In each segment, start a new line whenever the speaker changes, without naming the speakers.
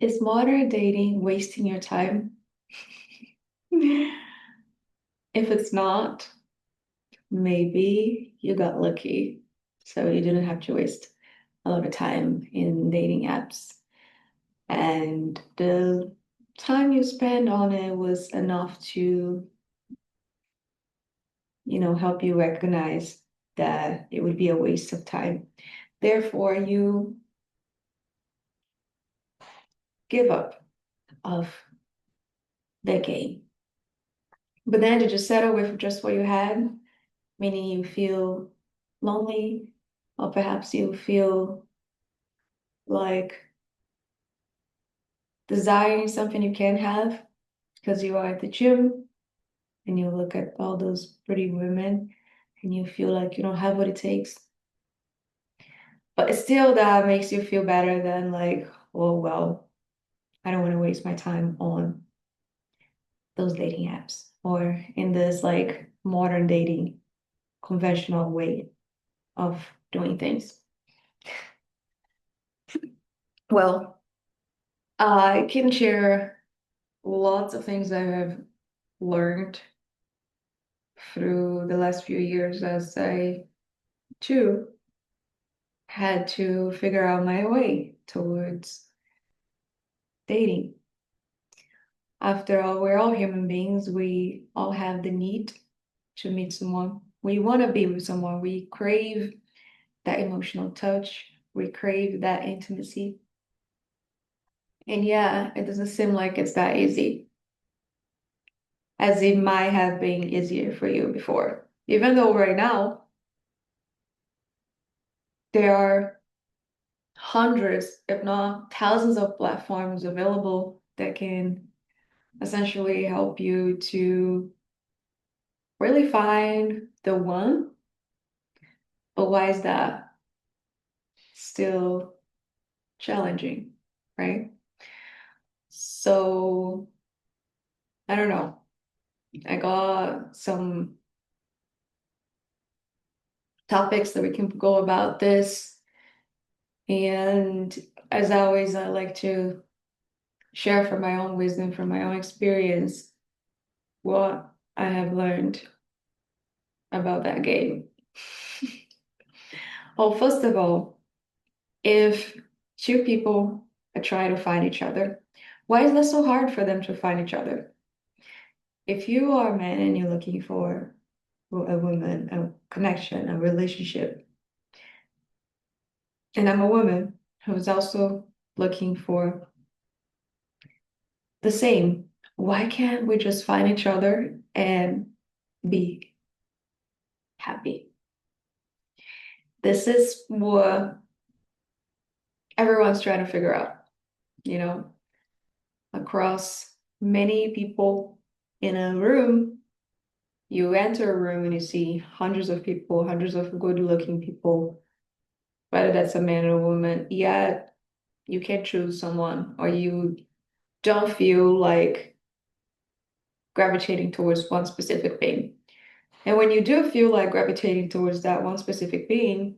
Is modern dating wasting your time? If it's not, maybe you got lucky. So you didn't have to waste a lot of time in dating apps. And the time you spend on it was enough to, help you recognize that it would be a waste of time. Therefore, you give up of the game. But then did you settle with just what you had? Meaning you feel lonely, or perhaps you feel like desiring something you can't have because you are at the gym and you look at all those pretty women and you feel like you don't have what it takes. But still, that makes you feel better than like, oh, well, I don't want to waste my time on those dating apps or in this like modern dating conventional way of doing things. Well, I can share lots of things I have learned through the last few years as I too had to figure out my way towards dating. After all, we're all human beings. We all have the need to meet someone. We want to be with someone. We crave that emotional touch. We crave that intimacy. And yeah, it doesn't seem like it's that easy, as it might have been easier for you before. Even though right now there are hundreds, if not thousands of platforms available that can essentially help you to really find the one. But why is that still challenging, right? So I don't know. I got some topics that we can go about this. And as always, I like to share from my own wisdom, from my own experience, what I have learned about that game. Well, first of all, if two people are trying to find each other, why is that so hard for them to find each other? If you are a man and you're looking for a woman, a connection, a relationship, and I'm a woman who's also looking for the same, why can't we just find each other and be happy? This is what everyone's trying to figure out, you know, across many people in a room. You enter a room and you see hundreds of people, hundreds of good-looking people, whether that's a man or a woman, yet you can't choose someone or you don't feel like gravitating towards one specific being. And when you do feel like gravitating towards that one specific being,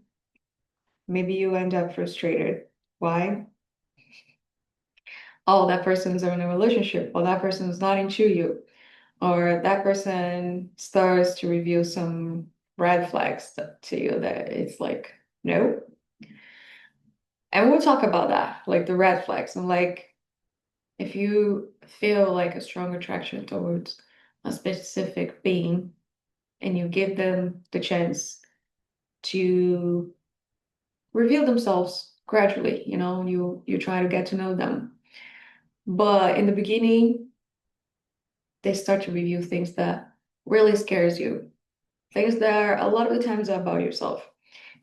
maybe you end up frustrated. Why? Oh, that person's in a relationship, or that person's not into you, or that person starts to reveal some red flags to you that it's like, no. And we'll talk about that, like the red flags. And like, if you feel like a strong attraction towards a specific being and you give them the chance to reveal themselves gradually, you try to get to know them. But in the beginning, they start to reveal things that really scares you. Things that are a lot of the times are about yourself.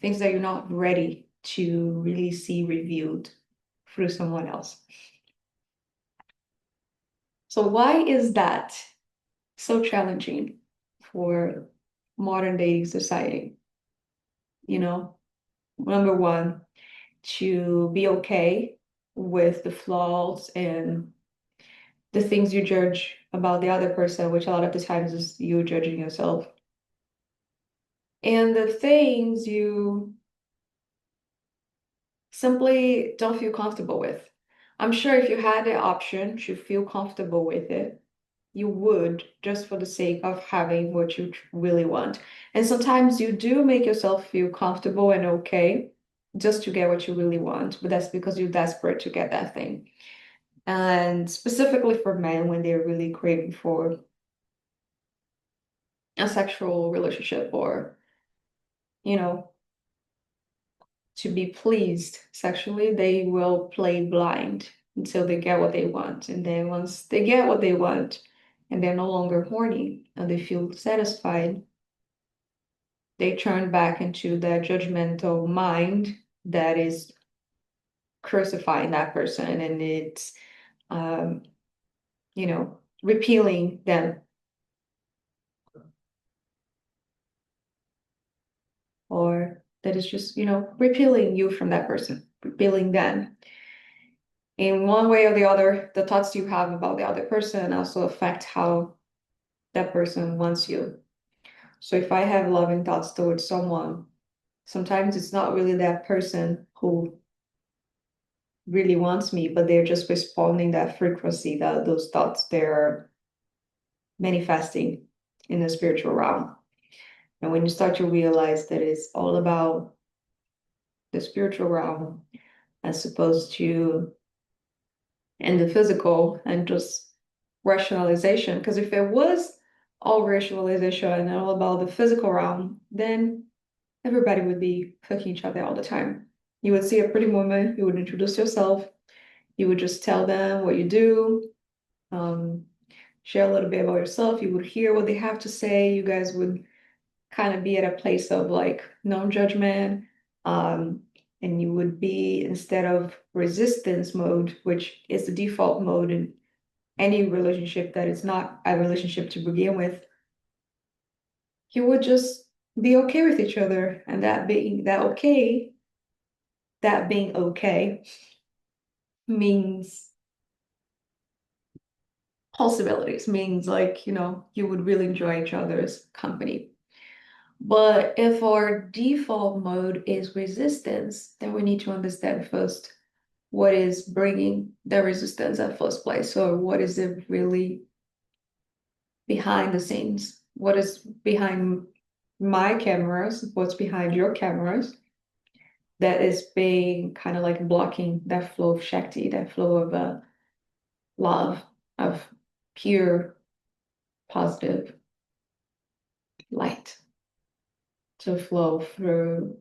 Things that you're not ready to really see revealed through someone else. So why is that so challenging for modern dating society? You know, number one, to be okay with the flaws and the things you judge about the other person, which a lot of the times is you judging yourself. And the things you simply don't feel comfortable with. I'm sure if you had the option to feel comfortable with it, you would, just for the sake of having what you really want. And sometimes you do make yourself feel comfortable and okay just to get what you really want, but that's because you're desperate to get that thing. And specifically for men, when they're really craving for a sexual relationship or, you know, to be pleased sexually, they will play blind until they get what they want. And then once they get what they want and they're no longer horny and they feel satisfied, they turn back into that judgmental mind that is crucifying that person, and it's um, repealing them, or that is just, repealing you from that person, repealing them. In one way or the other, the thoughts you have about the other person also affect how that person wants you. So if I have loving thoughts towards someone, sometimes it's not really that person who really wants me, but they're just responding that frequency, that those thoughts they're manifesting in the spiritual realm. And when you start to realize that it's all about the spiritual realm as opposed to in the physical and just rationalization, because if it was all rationalization and all about the physical realm, then everybody would be fucking each other all the time. You would see a pretty woman, you would introduce yourself, you would just tell them what you do, um, share a little bit about yourself. You would hear what they have to say. You guys would kind of be at a place of like non-judgment. Um, and you would be, instead of resistance mode, which is the default mode in any relationship that is not a relationship to begin with, you would just be okay with each other. And that being okay means possibilities, means like, you would really enjoy each other's company. But if our default mode is resistance, then we need to understand first what is bringing the resistance at first place. So what is it really behind the scenes? What is behind my cameras? What's behind your cameras that is being kind of like blocking that flow of Shakti, that flow of love, of pure, positive light to flow through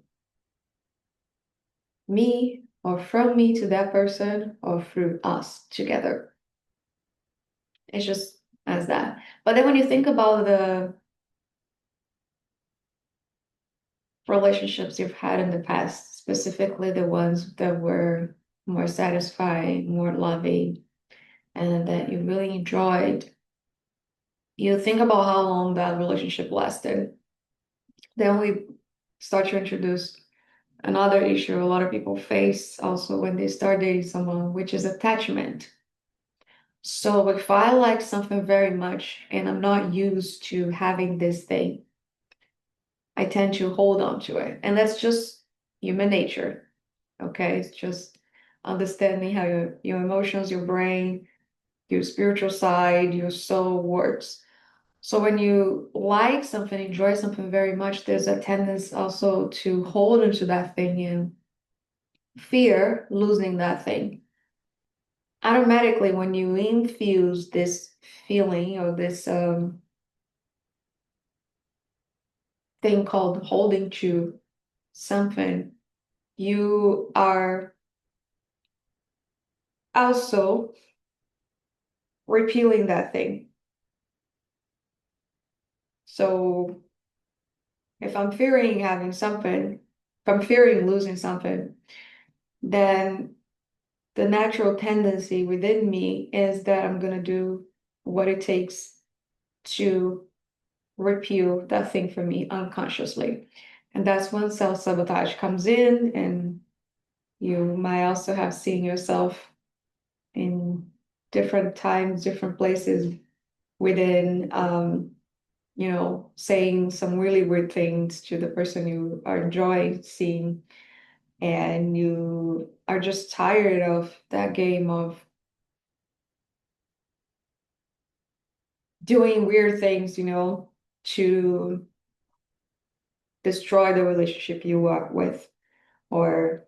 me or from me to that person or through us together. It's just as that. But then when you think about the relationships you've had in the past, specifically the ones that were more satisfying, more loving, and that you really enjoyed, you think about how long that relationship lasted. Then we start to introduce another issue a lot of people face also when they start dating someone, which is attachment. So if I like something very much and I'm not used to having this thing, I tend to hold on to it. And that's just human nature. Okay. It's just understanding how your emotions, your brain, your spiritual side, your soul works. So when you like something, enjoy something very much, there's a tendency also to hold into that thing and fear losing that thing. Automatically, when you infuse this feeling or this thing called holding to something, you are also repealing that thing. So if I'm fearing having something, if I'm fearing losing something, then the natural tendency within me is that I'm going to do what it takes to repeal that thing for me unconsciously. And that's when self-sabotage comes in, and you might also have seen yourself in different times, different places within, saying some really weird things to the person you are enjoying seeing. and you are just tired of that game of doing weird things, to destroy the relationship you are with, or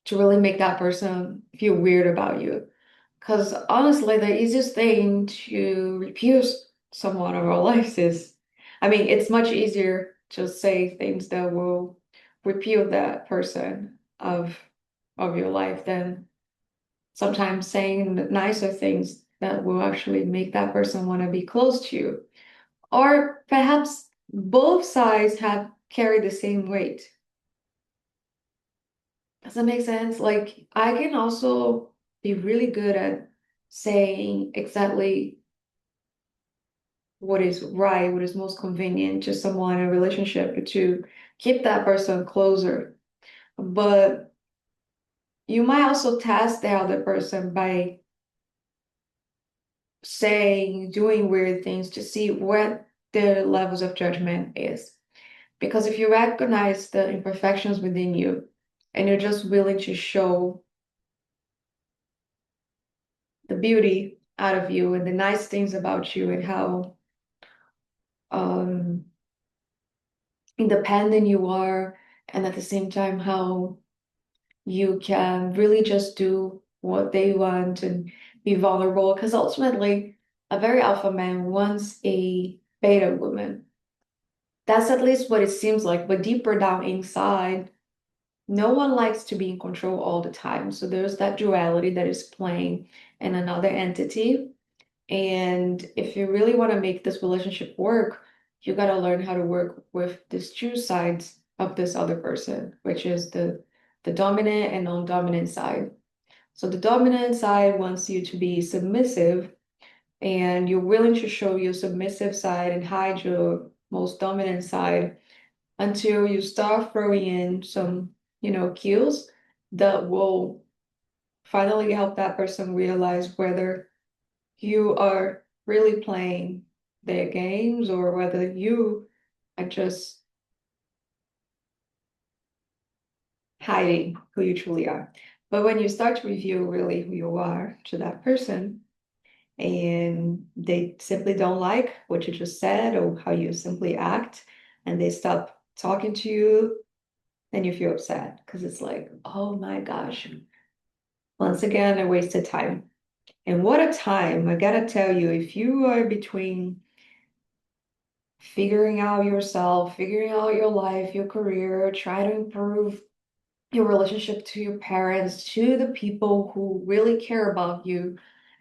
to really make that person feel weird about you. Because honestly, the easiest thing to refuse someone of our lives is, I mean, it's much easier to say things that will repeal that person of your life than sometimes saying the nicer things that will actually make that person want to be close to you. Or perhaps both sides have carry the same weight. Does that make sense? Like, I can also be really good at saying exactly what is right, what is most convenient to someone in a relationship to keep that person closer. But you might also test the other person by saying, doing weird things to see what their levels of judgment is. Because if you recognize the imperfections within you and you're just willing to show the beauty out of you and the nice things about you and how um, independent you are, and at the same time, how you can really just do what they want and be vulnerable. Because ultimately, a very alpha man wants a beta woman. That's at least what it seems like. But deeper down inside, no one likes to be in control all the time. So there's that duality that is playing in another entity. And if you really want to make this relationship work, you got to learn how to work with these two sides of this other person, which is the dominant and non-dominant side. So the dominant side wants you to be submissive, and you're willing to show your submissive side and hide your most dominant side until you start throwing in some, cues that will finally help that person realize whether you are really playing their games or whether you are just hiding who you truly are. But when you start to reveal really who you are to that person and they simply don't like what you just said or how you simply act and they stop talking to you, then you feel upset because it's like, oh my gosh, once again, I wasted time. And what a time, I gotta tell you, if you are between figuring out yourself, figuring out your life, your career, try to improve your relationship to your parents, to the people who really care about you,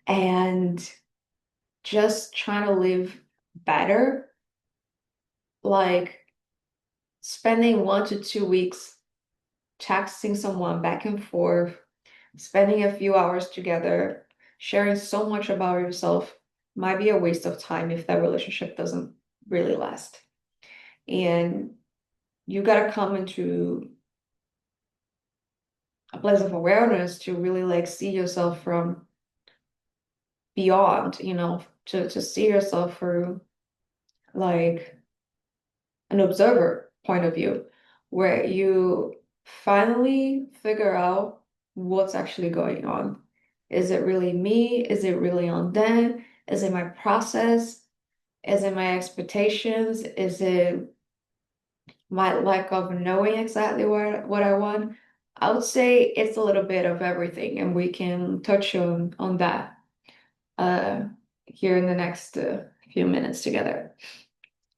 and just trying to live better, like spending 1 to 2 weeks texting someone back and forth, spending a few hours together, sharing so much about yourself might be a waste of time if that relationship doesn't really last. And you got to come into a place of awareness to really like see yourself from beyond, to see yourself through like an observer point of view, where you finally figure out what's actually going on. Is it really me? Is it really on them? Is it my process? Is it my expectations? Is it my lack of knowing exactly what I want? I would say it's a little bit of everything, and we can touch on that uh, here in the next few minutes together.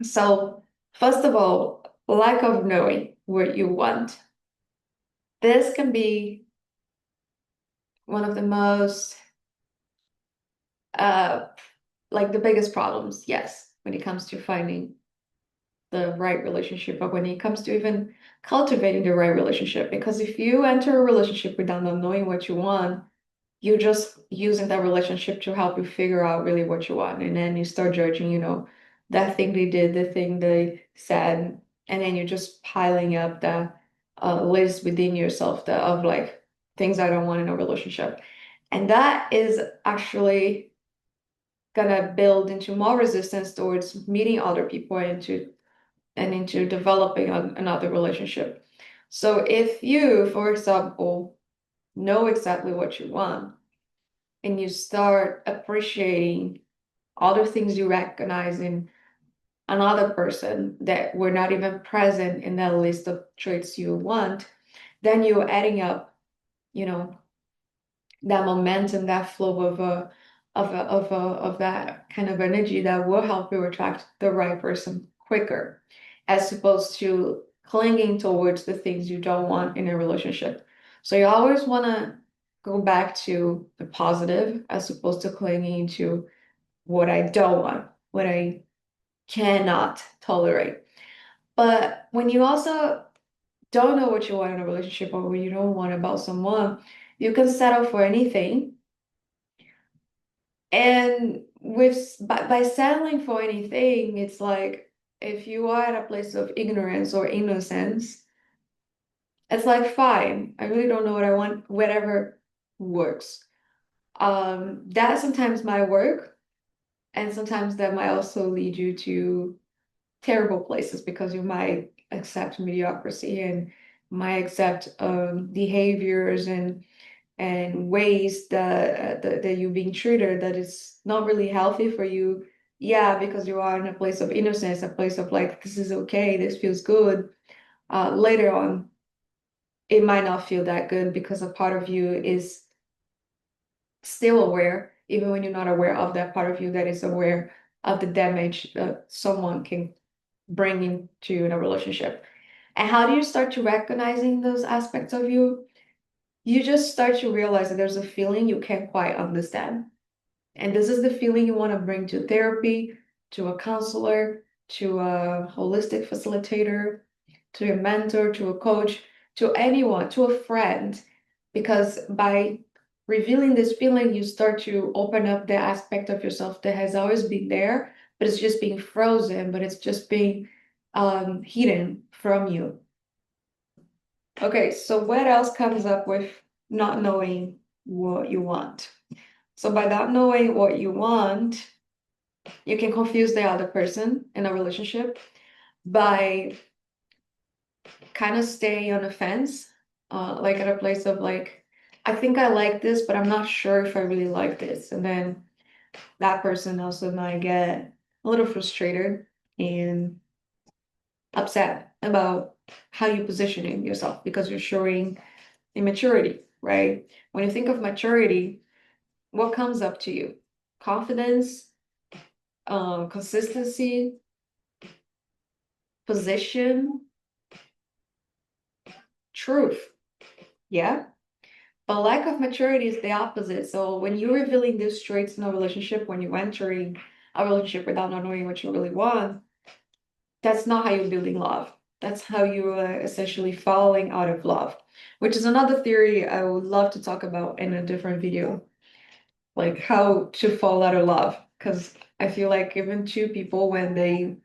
So, first of all, lack of knowing what you want. This can be one of the most, uh, like the biggest problems, yes, when it comes to finding the right relationship, but when it comes to even cultivating the right relationship. Because if you enter a relationship without not knowing what you want, you're just using that relationship to help you figure out really what you want. And then you start judging, that thing they did, the thing they said, and then you're just piling up the list within yourself of like things I don't want in a relationship. And that is actually gonna build into more resistance towards meeting other people and into developing another relationship. So if you, for example, know exactly what you want and you start appreciating all the things you recognize in another person that were not even present in that list of traits you want, then you're adding up, you know, that momentum, that flow of that kind of energy that will help you attract the right person quicker, as opposed to clinging towards the things you don't want in a relationship. So you always want to go back to the positive as opposed to clinging to what I don't want, what I cannot tolerate. But when you also don't know what you want in a relationship or what you don't want about someone, you can settle for anything. And by settling for anything, it's like if you are at a place of ignorance or innocence, it's like fine, I really don't know what I want, whatever works. That sometimes might work, and sometimes that might also lead you to terrible places because you might accept mediocrity and might accept behaviors and ways that you're being treated that is not really healthy for you. Yeah, because you are in a place of innocence, a place of like, this is okay, this feels good. Later on, it might not feel that good because a part of you is still aware, even when you're not aware of that part of you that is aware of the damage that someone can bring into in a relationship. And how do you start to recognizing those aspects of you? You just start to realize that there's a feeling you can't quite understand. And this is the feeling you want to bring to therapy, to a counselor, to a holistic facilitator, to a mentor, to a coach, to anyone, to a friend. Because by revealing this feeling, you start to open up the aspect of yourself that has always been there, but it's just being frozen, but it's just being hidden from you. Okay, so what else comes up with not knowing what you want? So by not knowing what you want, you can confuse the other person in a relationship by kind of staying on the fence, like at a place of like, I think I like this, but I'm not sure if I really like this. And then that person also might get a little frustrated and upset about how you're positioning yourself because you're showing immaturity, right? When you think of maturity, what comes up to you? Confidence, consistency, position, truth. Yeah. But lack of maturity is the opposite. So when you're revealing these traits in a relationship, when you're entering a relationship without not knowing what you really want, that's not how you're building love. That's how you are essentially falling out of love, which is another theory I would love to talk about in a different video, like how to fall out of love. Because I feel like even two people, when they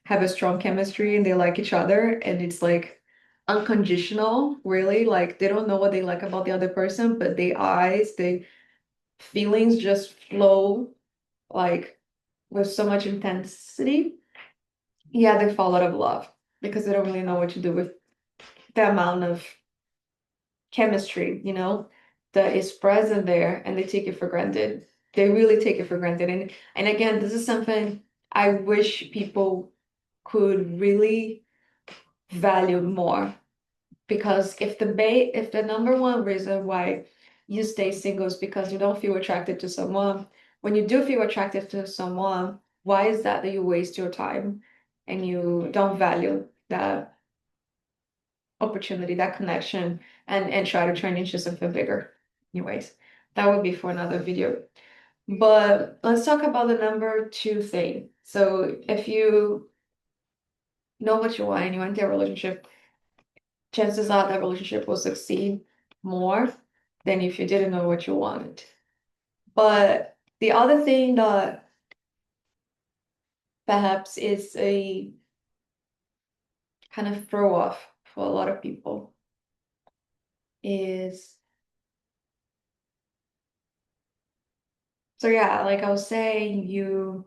have a strong chemistry and they like each other and it's like unconditional, really, like they don't know what they like about the other person, but the eyes, the feelings just flow like with so much intensity. Yeah, they fall out of love because they don't really know what to do with the amount of chemistry, that is present there, and they take it for granted. They really take it for granted. And again, this is something I wish people could really value more. Because if the number one reason why you stay single is because you don't feel attracted to someone, when you do feel attracted to someone, why is that you waste your time and you don't value that opportunity, that connection, and try to turn into something bigger? Anyways, that would be for another video. But let's talk about the number two thing. So if you know what you want and you enter a relationship, chances are that relationship will succeed more than if you didn't know what you wanted. But the other thing that perhaps is a kind of throw off for a lot of people is, so yeah, like I was saying, you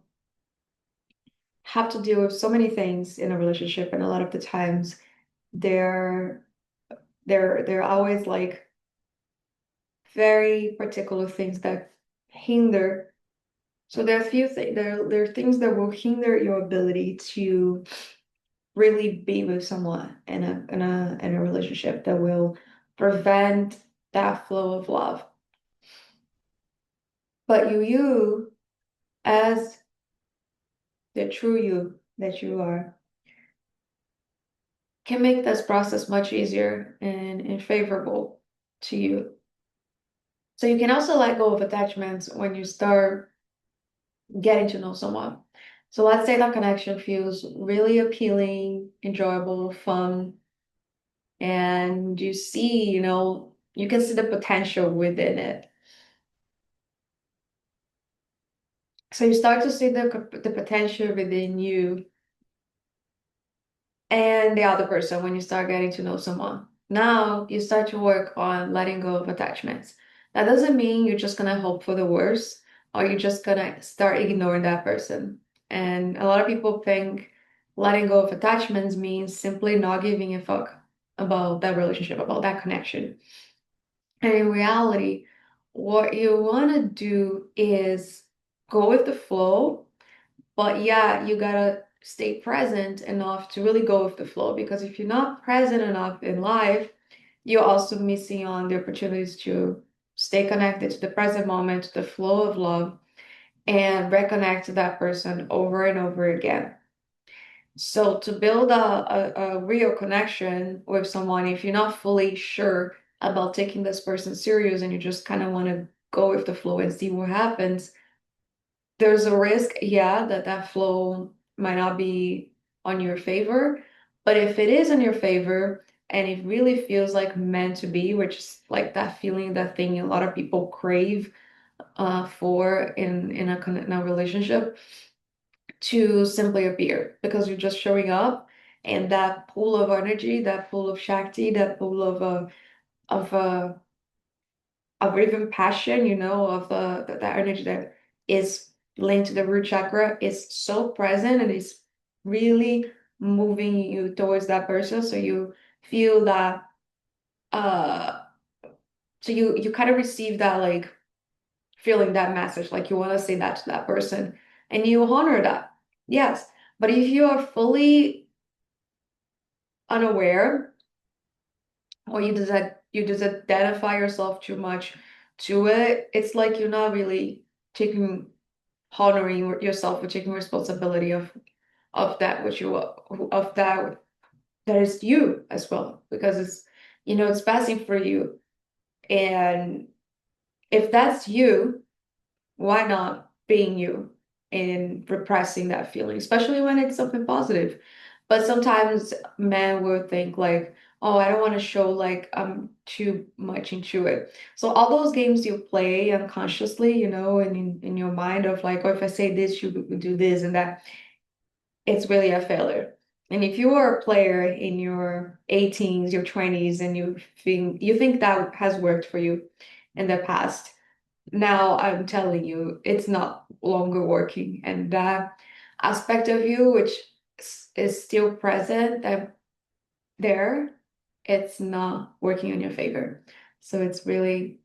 have to deal with so many things in a relationship, and a lot of the times they're They're always like very particular things that hinder. So there are a few things, there are things that will hinder your ability to really be with someone in a relationship, that will prevent that flow of love. But you as the true you that you are, can make this process much easier and favorable to you. So you can also let go of attachments when you start getting to know someone. So let's say that connection feels really appealing, enjoyable, fun, and you see, you can see the potential within it. So you start to see the potential within you and the other person when you start getting to know someone. Now you start to work on letting go of attachments. That doesn't mean you're just gonna hope for the worst or you're just gonna start ignoring that person. And a lot of people think letting go of attachments means simply not giving a fuck about that relationship, about that connection. And in reality, what you wanna do is go with the flow, but yeah, you gotta stay present enough to really go with the flow, because if you're not present enough in life, you're also missing on the opportunities to stay connected to the present moment, to the flow of love, and reconnect to that person over and over again. So to build a real connection with someone, if you're not fully sure about taking this person serious and you just kind of want to go with the flow and see what happens, there's a risk, yeah, that that flow might not be on your favor. But if it is in your favor and it really feels like meant to be, which is like that feeling, that thing a lot of people crave for in a relationship, to simply appear because you're just showing up, and that pool of energy, that pool of Shakti, that pool of uh, of even passion, of that energy that is linked to the root chakra, is so present and is really moving you towards that person. So you feel that, uh, so you kind of receive that, like, feeling that message, like you want to say that to that person, and you honor that. Yes. But if you are fully unaware, or you just identify yourself too much to it, it's like you're not really taking honoring yourself or taking responsibility of that which you of that is you as well, because it's passing for you. And if that's you, why not being you and repressing that feeling, especially when it's something positive? But sometimes men will think like, oh, I don't want to show like I'm too much into it. So all those games you play unconsciously, and in your mind of like, oh, if I say this, you would do this and that, it's really a failure. And if you are a player in your 18s, your 20s, and you think that has worked for you in the past, now I'm telling you, it's not longer working. And that aspect of you, which is still present, that there, it's not working in your favor. So it's really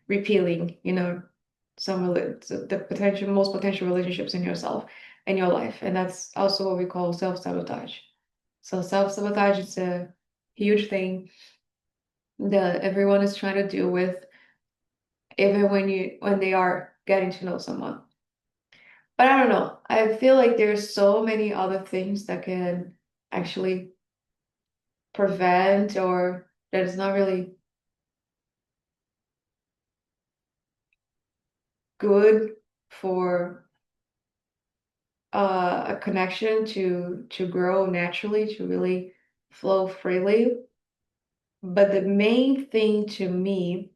repealing, the most potential relationships in yourself, in your life. And that's also what we call self-sabotage. So self-sabotage is a huge thing that everyone is trying to deal with, even when they are getting to know someone. But I don't know. I feel like there's so many other things that can actually prevent, or that is not really good for a connection to grow naturally, to really flow freely. But the main thing to me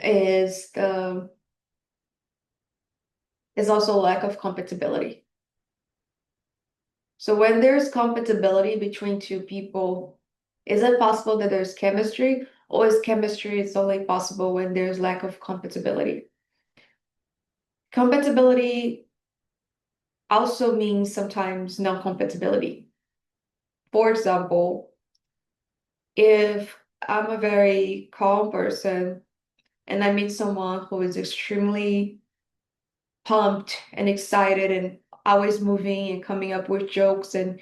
is the is also lack of compatibility. So when there's compatibility between two people, is it possible that there's chemistry, or is chemistry is only possible when there's lack of compatibility? Compatibility also means sometimes non-compatibility. For example, if I'm a very calm person and I meet someone who is extremely pumped and excited and always moving and coming up with jokes and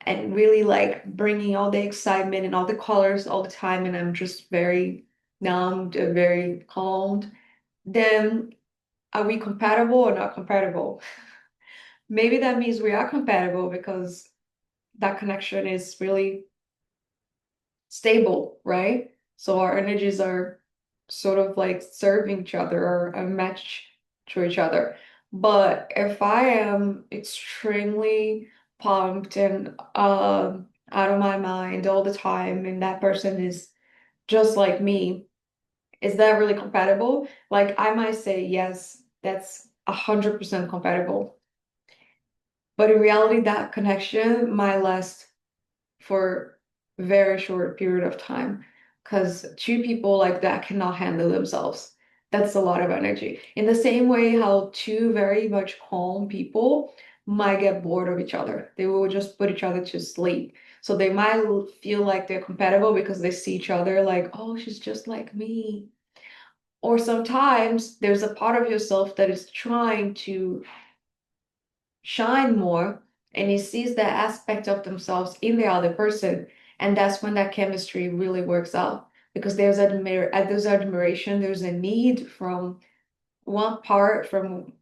really like bringing all the excitement and all the colors all the time, and I'm just very numbed and very calmed, then are we compatible or not compatible? Maybe that means we are compatible because that connection is really stable, right? So our energies are sort of like serving each other or a match to each other. But if I am extremely pumped and out of my mind all the time, and that person is just like me, is that really compatible? Like I might say yes, that's 100% compatible. But in reality, that connection might last for a very short period of time because two people like that cannot handle themselves. That's a lot of energy. In the same way how two very much calm people might get bored of each other. They will just put each other to sleep. So they might feel like they're compatible because they see each other like, oh, she's just like me. Or sometimes there's a part of yourself that is trying to shine more and he sees that aspect of themselves in the other person, and that's when that chemistry really works out because there's admiration, there's a need from from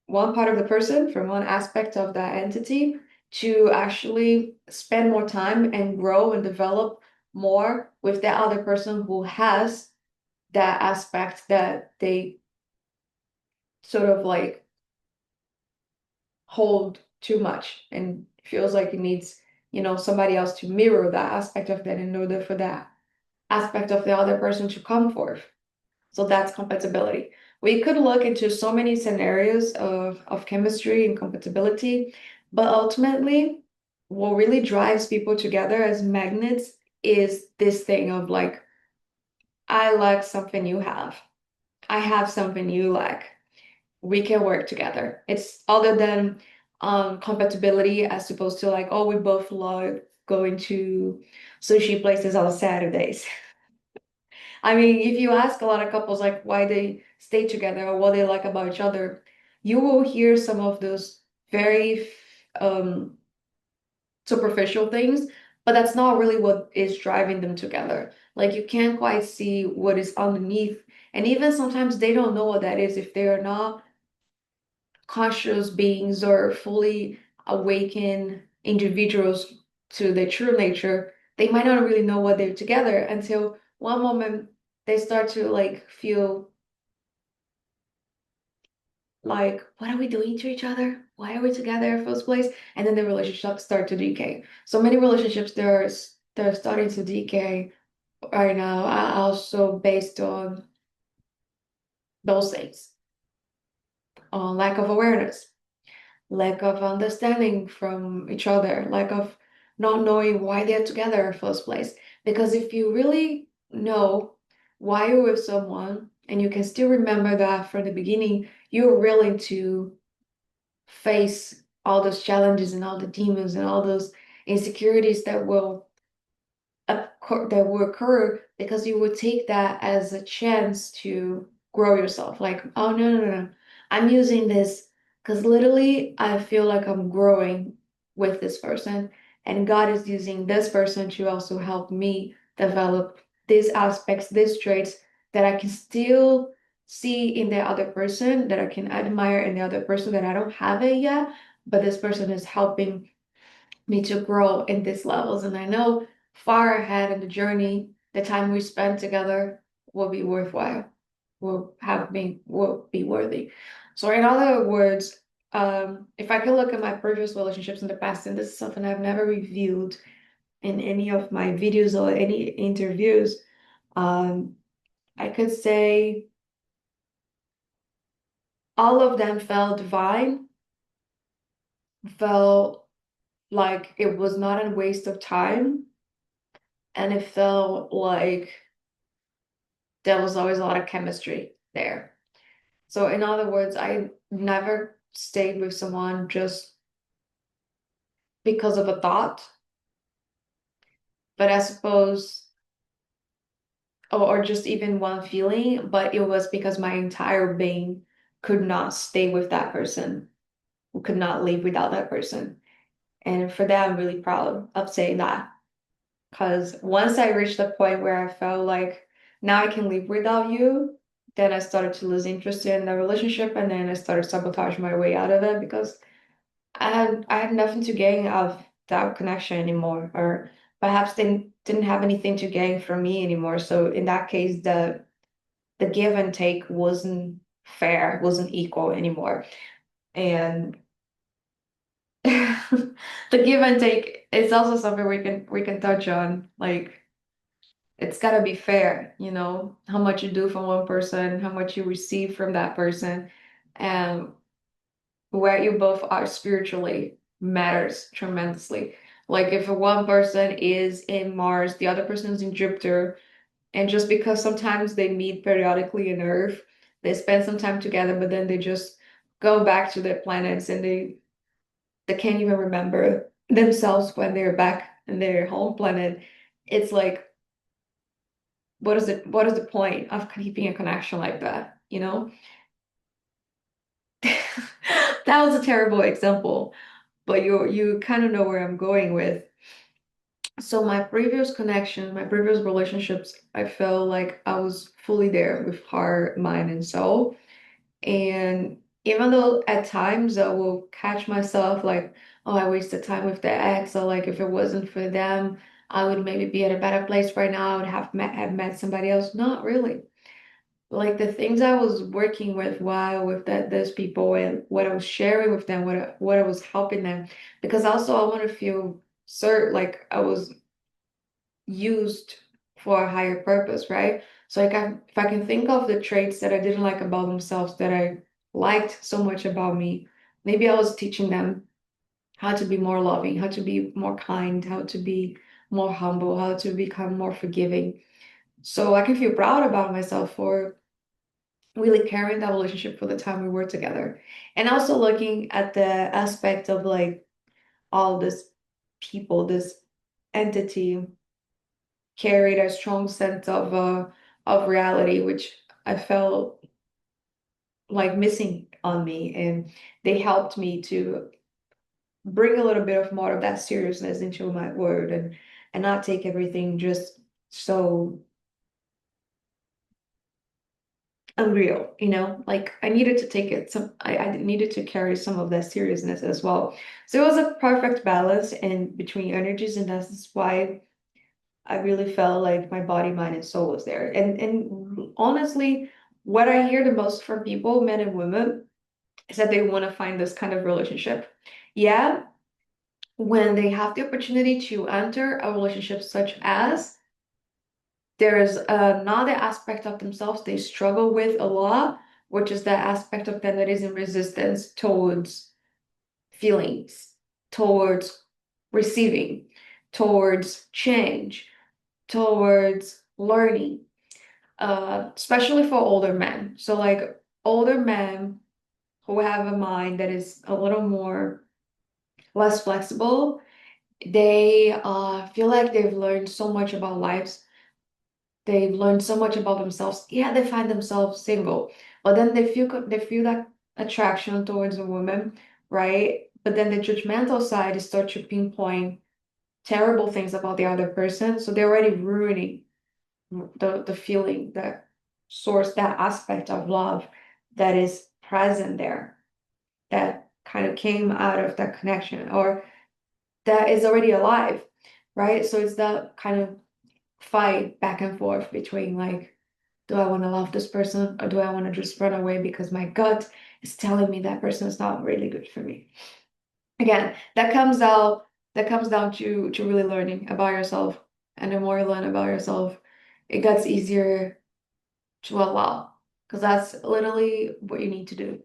one part of the person, from one aspect of that entity, to actually spend more time and grow and develop more with that other person who has that aspect that they sort of like hold too much and feels like it needs, somebody else to mirror that aspect of that in order for that aspect of the other person to come forth. So that's compatibility. We could look into so many scenarios of chemistry and compatibility, but ultimately, what really drives people together as magnets is this thing of like, I lack something you have. I have something you lack. We can work together. It's other than compatibility as opposed to like, oh, we both love going to sushi places on Saturdays. I mean, if you ask a lot of couples like why they stay together or what they like about each other, you will hear some of those very um superficial things, but that's not really what is driving them together. Like you can't quite see what is underneath, and even sometimes they don't know what that is if they are not conscious beings or fully awakened individuals to their true nature, they might not really know what they're together until one moment they start to like feel like, what are we doing to each other? Why are we together in the first place? And then the relationships start to decay. So many relationships they're starting to decay right now are also based on those things, on lack of awareness, lack of understanding from each other, lack of not knowing why they're together in the first place. Because if you really know why you're with someone and you can still remember that from the beginning, you're willing to face all those challenges and all the demons and all those insecurities that will occur because you would take that as a chance to grow yourself. Like, oh no, no, no, I'm using this because literally I feel like I'm growing with this person, and God is using this person to also help me develop these aspects, these traits that I can still see in the other person, that I can admire in the other person that I don't have it yet, but this person is helping me to grow in these levels. And I know far ahead in the journey, the time we spend together will be worthwhile, will be worthy. So in other words, if I could look at my previous relationships in the past, and this is something I've never revealed in any of my videos or any interviews, um, I could say all of them felt divine, felt like it was not a waste of time, and it felt like there was always a lot of chemistry there. So, in other words, I never stayed with someone just because of a thought. but I suppose, or just even one feeling, but it was because my entire being could not stay with that person, could not live without that person. And for that, I'm really proud of saying that. Because once I reached the point where I felt like now I can live without you, then I started to lose interest in the relationship, and then I started sabotaging my way out of it because I had nothing to gain of that connection anymore, or perhaps they didn't have anything to gain from me anymore. So in that case, the give and take wasn't fair, wasn't equal anymore. And the give and take is also something we can touch on. Like it's gotta be fair, how much you do from one person, how much you receive from that person, and where you both are spiritually matters tremendously. Like if one person is in Mars, the other person is in Jupiter, and just because sometimes they meet periodically in Earth, they spend some time together, but then they just go back to their planets and they can't even remember themselves when they're back in their home planet. It's like, what is the point of keeping a connection like that, you know? That was a terrible example, but you kind of know where I'm going with. So my previous connection, my previous relationships, I felt like I was fully there with heart, mind, and soul. And even though at times I will catch myself like, oh, I wasted time with the ex, or like if it wasn't for them, I would maybe be at a better place right now. I would have met somebody else. Not really. Like the things I was working with while with those people and what I was sharing with them, what I was helping them, because also I want to feel certain like I was used for a higher purpose, right? So like if I can think of the traits that I didn't like about themselves that I liked so much about me, maybe I was teaching them how to be more loving, how to be more kind, how to be more humble, how to become more forgiving. So I can feel proud about myself for really carrying that relationship for the time we were together. And also looking at the aspect of like all this people, this entity carried a strong sense of reality, which I felt like missing on me. And they helped me to bring a little bit of more of that seriousness into my word and not take everything just so unreal, like I needed to take it some I needed to carry some of that seriousness as well. So it was a perfect balance in between energies, and that's why I really felt like my body, mind, and soul was there. And honestly, what I hear the most from people, men and women, is that they want to find this kind of relationship. Yeah, when they have the opportunity to enter a relationship such as there's another aspect of themselves they struggle with a lot, which is that aspect of them that is in resistance towards feelings, towards receiving, towards change, towards learning, especially for older men. So, like older men who have a mind that is a little more less flexible, they feel like they've learned so much about life. They've learned so much about themselves. Yeah, they find themselves single, but then they feel that attraction towards a woman, right? But then the judgmental side is start to pinpoint terrible things about the other person, so they're already ruining the feeling, that source, that aspect of love that is present there, that kind of came out of that connection, or that is already alive, right? So it's that kind of fight back and forth between like, do I want to love this person or do I want to just run away because my gut is telling me that person is not really good for me? Again, that comes down to really learning about yourself. And the more you learn about yourself, it gets easier to allow. Because that's literally what you need to do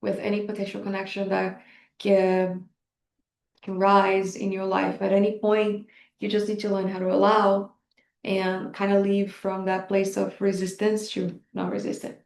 with any potential connection that can can rise in your life at any point. You just need to learn how to allow and kind of leave from that place of resistance to not resistant.